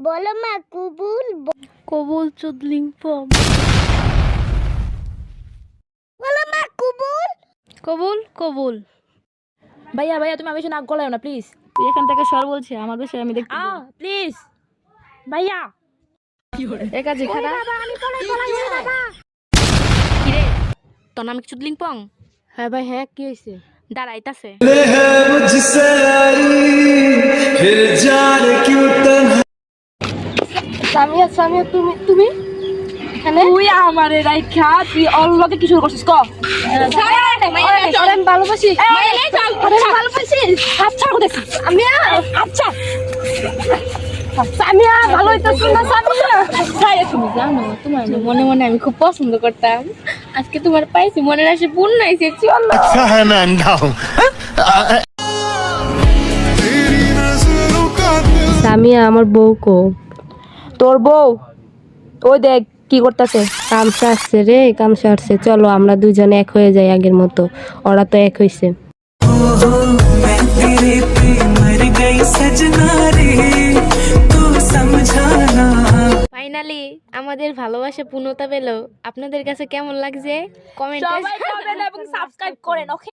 বলো মা কুবুল কবুল চুদলিং পম। বলো মা কুবুল কবুল কবুল। ভাইয়া ভাইয়া তুমি আমার বেশি নাক গলায় না প্লিজ। তুই এখান থেকে সর বলছি, আমার বিষয়ে আমি দেখতে প্লিজ ভাইয়া। এক কাজে খারাপ কিরে তোর নাম কি চুদলিং পং? হ্যাঁ ভাই হ্যাঁ কি হয়েছে? দাঁড়াইতাছে। সামিয়া সামিয়া তুমি তুমি এখানে? তুই আমারে রাইখা তুই অল্লকে কি শুরু করছিস ক? আমি ভালোবাসি ভালোবাসিস আচ্ছা করতেছিস আমি আচ্ছা সামিয়া ভালো হইতেছ না সামিয়া। তুমি জানো তোমার মনে মনে আমি খুব পছন্দ করতাম, আজকে তোমার পাইছি মনের আশে পূর্ণ হয়েছে। চলো अच्छा है मैं अंधा हूँ। সামিয়া আমার বউ কো? তোর বউ ওই দেখ কি করতেছে। কাম সারছে রে, কাম সারছে। চলো আমরা দুজনে এক হয়ে যাই আগের মতো, ওরা তো এক হইছে। ফাইনালি আমাদের ভালোবাসা পূর্ণতা পেল। আপনাদের কাছে কেমন লাগছে কমেন্টে সবাই কমেন্ট এবং সাবস্ক্রাইব করেন ওকে।